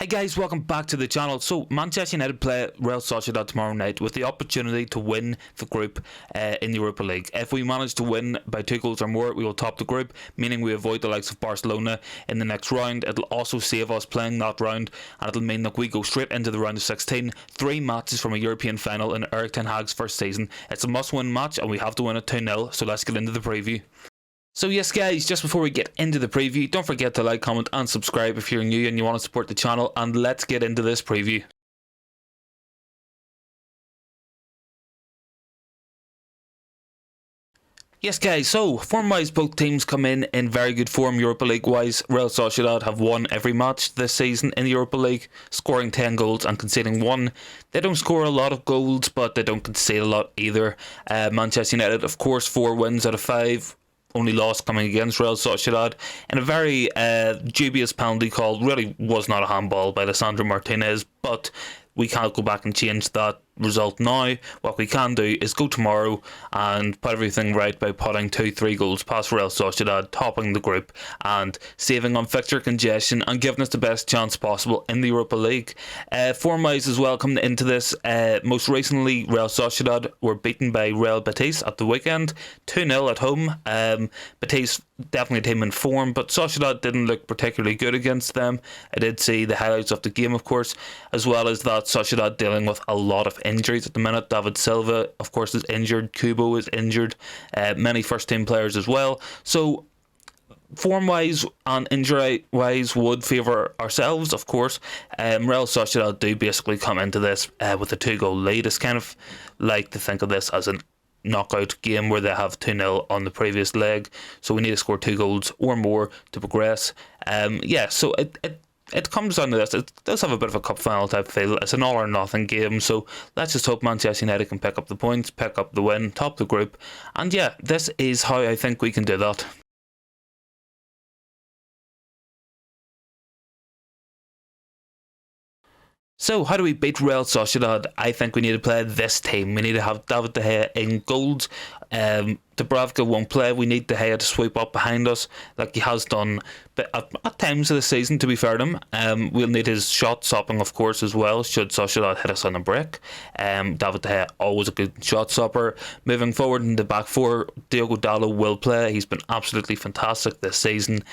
Hey guys, welcome back to the channel. So Manchester United play Real Sociedad tomorrow night with the opportunity to win the group in the Europa League. If we manage to win by 2 goals or more, we will top the group, meaning we avoid the likes of Barcelona in the next round. It'll also save us playing that round, and it'll mean that we go straight into the round of 16. 3 matches from a European final in Eric Ten Hag's first season. It's a must-win match and we have to win it 2-0, so let's get into the preview. So yes guys, just before we get into the preview, don't forget to like, comment and subscribe if you're new and you want to support the channel, and let's get into this preview. Yes guys, so form-wise both teams come in very good form. Europa League wise, Real Sociedad have won every match this season in the Europa League, scoring 10 goals and conceding 1. They don't score a lot of goals, but they don't concede a lot either. Manchester United, of course, 4 wins out of 5. Only loss coming against Real Sociedad in a very dubious penalty call. Really was not a handball by Lisandro Martinez, but we can't go back and change that result now. What we can do is go tomorrow and put everything right by putting 2-3 goals past Real Sociedad, topping the group and saving on fixture congestion and giving us the best chance possible in the Europa League. Form-wise as well, coming into this, most recently Real Sociedad were beaten by Real Betis at the weekend, 2-0 at home. Betis definitely a team in form, but Sociedad didn't look particularly good against them. I did see the highlights of the game, of course, as well as that Sociedad dealing with a lot of injuries at the minute. David Silva, of course, is injured. Kubo is injured. Many first team players as well. So form wise and injury wise would favour ourselves, of course. Real Sociedad do basically come into this with a 2-goal lead. It's kind of like to think of this as an knockout game where they have 2-0 on the previous leg, so we need to score 2 goals or more to progress. So it comes down to this. It does have a bit of a cup final type feel. It's an all or nothing game, so let's just hope Manchester United can pick up the points, pick up the win, top the group, and yeah, this is how I think we can do that. So how do we beat Real Sociedad? I think we need to play this team. We need to have David De Gea in goals. Dubravka won't play. We need De Gea to sweep up behind us like he has done at times of the season, to be fair to him. We'll need his shot stopping, of course, as well, should Sociedad hit us on a break. David De Gea, always a good shot stopper. Moving forward in the back four, Diogo Dalot will play. He's been absolutely fantastic this season.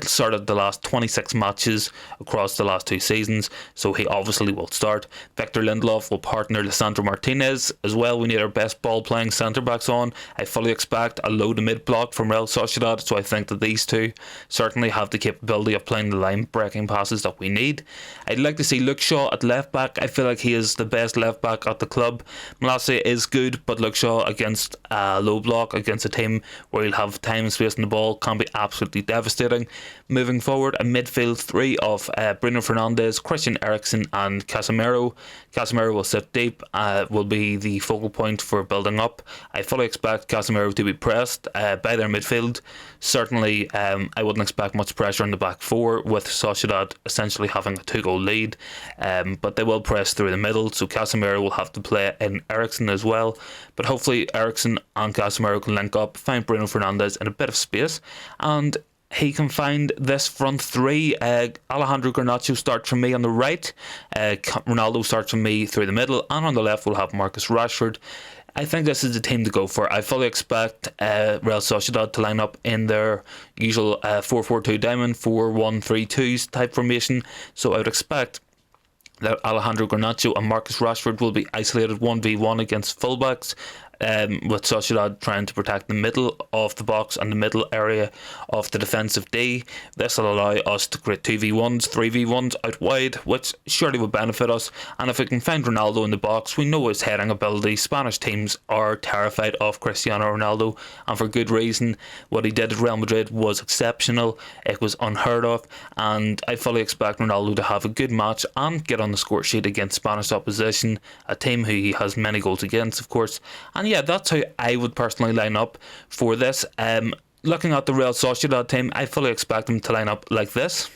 Started the last 26 matches across the last 2 seasons, so he obviously will start. Victor Lindelof will partner Lisandro Martinez as well. We need our best ball playing centre backs on. I fully expect a low to mid block from Real Sociedad, so I think that these two certainly have the capability of playing the line breaking passes that we need. I'd like to see Luke Shaw at left back. I feel like he is the best left back at the club. Malacia is good, but Luke Shaw against a low block, against a team where he'll have time and space in the ball, can be absolutely devastating. Moving forward, a midfield 3 of Bruno Fernandes, Christian Eriksen and Casemiro. Casemiro will sit deep, will be the focal point for building up. I fully expect Casemiro to be pressed by their midfield. Certainly, I wouldn't expect much pressure on the back 4 with Sociedad essentially having a 2-goal lead, but they will press through the middle, so Casemiro will have to play in Eriksen as well. But hopefully Eriksen and Casemiro can link up, find Bruno Fernandes in a bit of space, and he can find this front 3. Alejandro Garnacho starts from me on the right, Ronaldo starts from me through the middle, and on the left we'll have Marcus Rashford. I think this is the team to go for. I fully expect Real Sociedad to line up in their usual 4-4-2 diamond, 4-1-3-2 type formation, so I would expect that Alejandro Garnacho and Marcus Rashford will be isolated 1v1 against fullbacks, with Sociedad trying to protect the middle of the box and the middle area of the defensive D. This will allow us to create 2v1s, 3v1s out wide, which surely will benefit us. And if we can find Ronaldo in the box, we know his heading ability. Spanish teams are terrified of Cristiano Ronaldo, and for good reason. What he did at Real Madrid was exceptional. It was unheard of, and I fully expect Ronaldo to have a good match and get on the score sheet against Spanish opposition, a team who he has many goals against, of course. And yeah, that's how I would personally line up for this. Looking at the Real Sociedad team, I fully expect them to line up like this.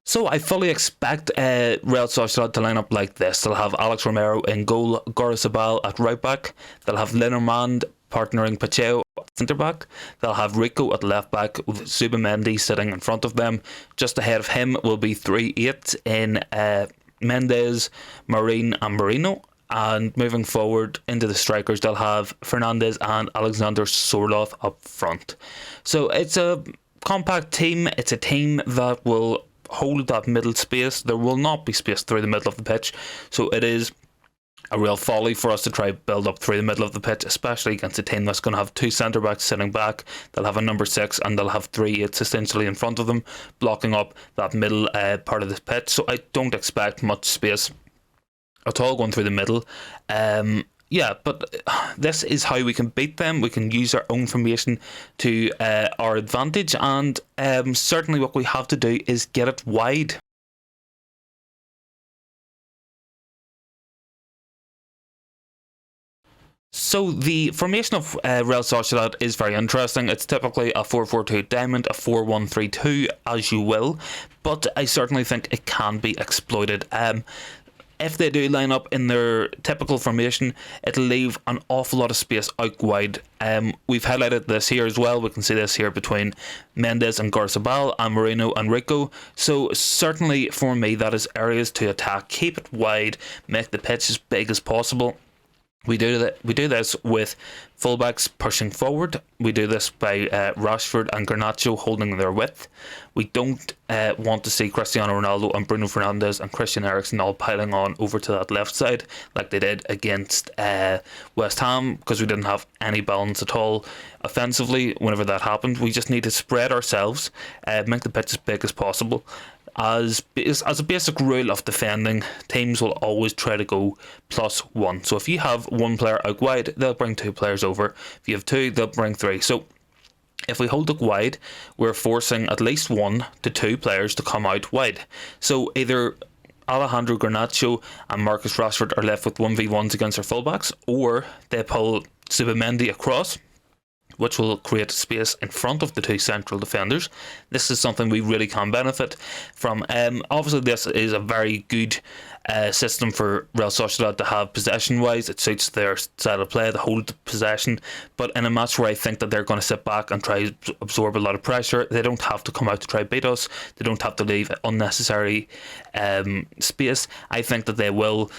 So I fully expect Real Sociedad to line up like this. They'll have Alex Romero in goal, Gareth Bale at right back. They'll have Lenormand partnering Pacheco centre back. They'll have Rico at left back with Zubimendi sitting in front of them. Just ahead of him will be 3-8 in Mendes, Marine and Marino. And moving forward into the strikers, they'll have Fernandez and Alexander Sorloth up front. So it's a compact team. It's a team that will hold that middle space. There will not be space through the middle of the pitch. So it is a real folly for us to try build up through the middle of the pitch, especially against a team that's going to have two centre backs sitting back. They'll have a number 6 and they'll have 3-8 essentially in front of them, blocking up that middle part of the pitch. So I don't expect much space at all going through the middle. Yeah, but this is how we can beat them. We can use our own formation to our advantage, and certainly what we have to do is get it wide. So the formation of Real Sociedad is very interesting. It's typically a 4-4-2 diamond, a 4-1-3-2, as you will, but I certainly think it can be exploited. If they do line up in their typical formation, it'll leave an awful lot of space out wide. We've highlighted this here as well. We can see this here between Mendes and Garzabal and Moreno and Rico. So certainly for me, that is areas to attack. Keep it wide, make the pitch as big as possible. We do this with fullbacks pushing forward. We do this by Rashford and Garnacho holding their width. We don't want to see Cristiano Ronaldo and Bruno Fernandes and Christian Eriksen all piling on over to that left side like they did against West Ham, because we didn't have any balance at all offensively whenever that happened. We just need to spread ourselves, make the pitch as big as possible. As a basic rule of defending, teams will always try to go +1. So if you have one player out wide, they'll bring two players over. If you have two, they'll bring three. So if we hold it wide, we're forcing at least 1 to 2 players to come out wide. So either Alejandro Garnacho and Marcus Rashford are left with 1v1s against their fullbacks, or they pull Zubimendi across, which will create space in front of the two central defenders. This is something we really can benefit from. Obviously, this is a very good system for Real Sociedad to have possession-wise. It suits their style of play to hold the possession. But in a match where I think that they're going to sit back and try to absorb a lot of pressure, they don't have to come out to try beat us. They don't have to leave unnecessary space. I think that they will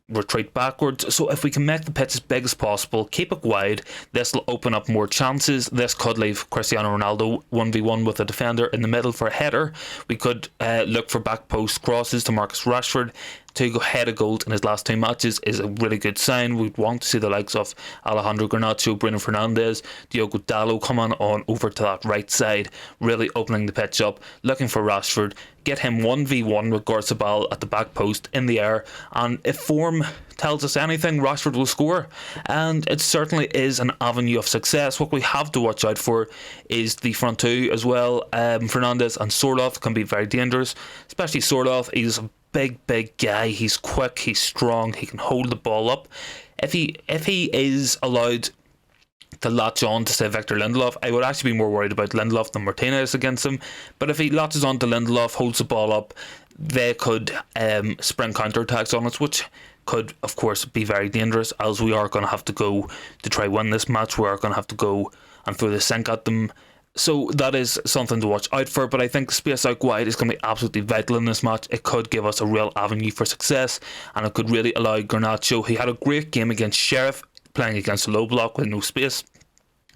retreat backwards. So if we can make the pitch as big as possible, keep it wide, this will open up more chances. This could leave Cristiano Ronaldo 1v1 with a defender in the middle for a header. We could look for back post crosses to Marcus Rashford. To go head of goals in his last 2 matches is a really good sign. We'd want to see the likes of Alejandro Garnacho, Bruno Fernandes, Diogo Dalot coming on over to that right side, really opening the pitch up, looking for Rashford, get him 1v1 with Garzabal at the back post in the air, and if form tells us anything, Rashford will score, and it certainly is an avenue of success. What we have to watch out for is the front two as well. Fernandes and Sorloth can be very dangerous, especially Sorloth. He's a big guy. He's quick, he's strong, he can hold the ball up. If he is allowed to latch on to, say, Victor Lindelof, I would actually be more worried about Lindelof than Martinez against him. But if he latches on to Lindelof, holds the ball up, they could spring counter-attacks on us, which could, of course, be very dangerous, as we are going to have to go to try win this match. We are going to have to go and throw the sink at them. So that is something to watch out for, but I think space out wide is going to be absolutely vital in this match. It could give us a real avenue for success, and it could really allow Garnacho, he had a great game against Sheriff, playing against a low block with no space,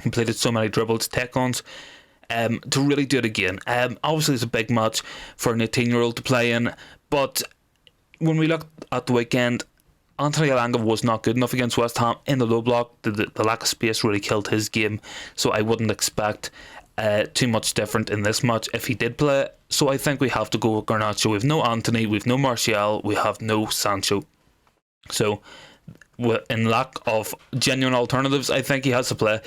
completed so many dribbles, take-ons, to really do it again. Obviously it's a big match for an 18-year-old to play in, but when we look at the weekend, Anthony Elanga was not good enough against West Ham in the low block. The lack of space really killed his game, so I wouldn't expect too much different in this match if he did play. So I think we have to go with Garnacho. We've no Anthony, we've no Martial, we have no Sancho. So in lack of genuine alternatives, I think he has to play.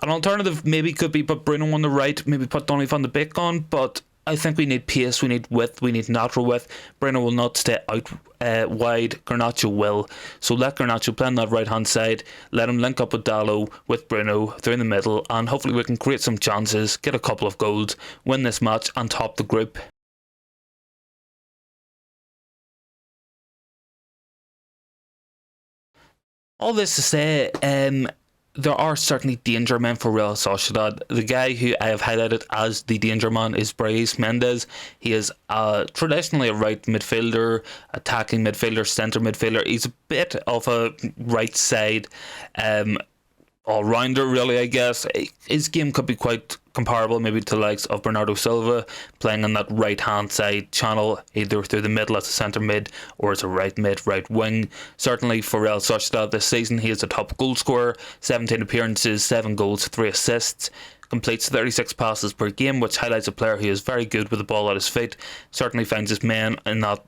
An alternative maybe could be put Bruno on the right, maybe put Donny van de Beek on, but I think we need pace, we need width, we need natural width. Bruno will not stay out wide, Garnacho will. So let Garnacho play on that right hand side, let him link up with Dalot, with Bruno through the middle, and hopefully we can create some chances, get a couple of goals, win this match and top the group. All this to say, there are certainly danger men for Real Sociedad. The guy who I have highlighted as the danger man is Brais Mendes. He is traditionally a right midfielder, attacking midfielder, centre midfielder. He's a bit of a right side all-rounder, really, I guess. His game could be quite comparable maybe to the likes of Bernardo Silva, playing on that right-hand side channel, either through the middle as a centre mid or as a right mid, right wing. Certainly for Real Sociedad this season, he is a top goal scorer, 17 appearances, 7 goals, 3 assists. Completes 36 passes per game, which highlights a player who is very good with the ball at his feet. Certainly finds his men in that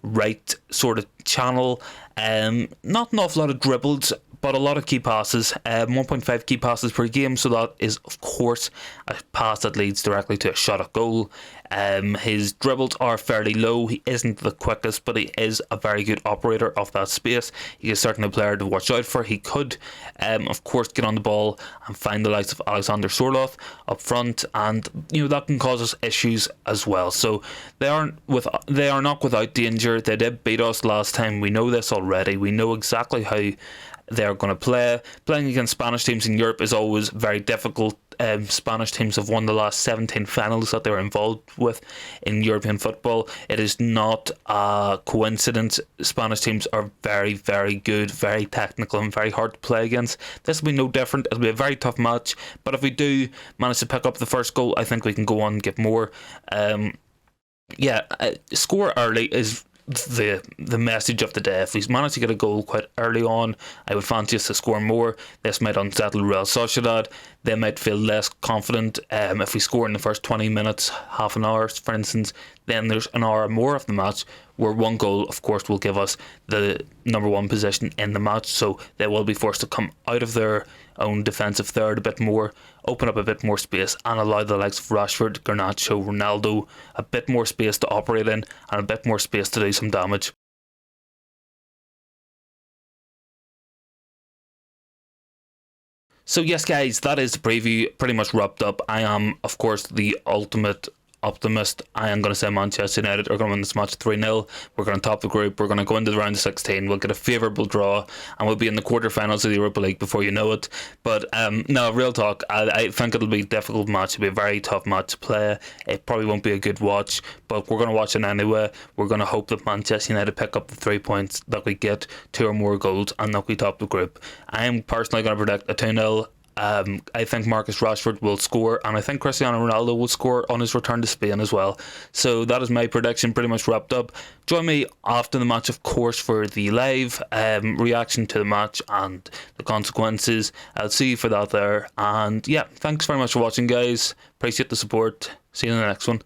right sort of channel. Not an awful lot of dribbles, but a lot of key passes. 1.5 key passes per game, so that is of course a pass that leads directly to a shot at goal. His dribbles are fairly low. He isn't the quickest, but he is a very good operator of that space. He is certainly a player to watch out for. He could of course get on the ball and find the likes of Alexander Sorloth up front, and that can cause us issues as well. So they are not without danger. They did beat us last time. We know this already. We know exactly how they're going to play. Playing against Spanish teams in Europe is always very difficult. Spanish teams have won the last 17 finals that they were involved with in European football. It is not a coincidence. Spanish teams are very, very good, very technical, and very hard to play against. This will be no different. It'll be a very tough match, but if we do manage to pick up the first goal, I think we can go on and get more. Score early is the message of the day. If we manage to get a goal quite early on, I would fancy us to score more. This might unsettle Real Sociedad. They might feel less confident. If we score in the first 20 minutes, half an hour for instance, then there's an hour or more of the match where one goal of course will give us the number one position in the match, so they will be forced to come out of their own defensive third a bit more, open up a bit more space, and allow the likes of Rashford, Garnacho, Ronaldo a bit more space to operate in and a bit more space to do some damage. So yes guys, that is the preview pretty much wrapped up. I am of course the ultimate optimist. I am going to say Manchester United are going to win this match 3-0. We're going to top the group. We're going to go into the round of 16. We'll get a favourable draw and we'll be in the quarterfinals of the Europa League before you know it. But no, real talk, I think it'll be a difficult match. It'll be a very tough match to play. It probably won't be a good watch, but we're going to watch it anyway. We're going to hope that Manchester United pick up the 3 points, that we get 2 or more goals, and that we top the group. I am personally going to predict a 2-0. I think Marcus Rashford will score, and I think Cristiano Ronaldo will score on his return to Spain as well. So that is my prediction pretty much wrapped up. Join me after the match, of course, for the live reaction to the match and the consequences. I'll see you for that there. And yeah, thanks very much for watching, guys. Appreciate the support. See you in the next one.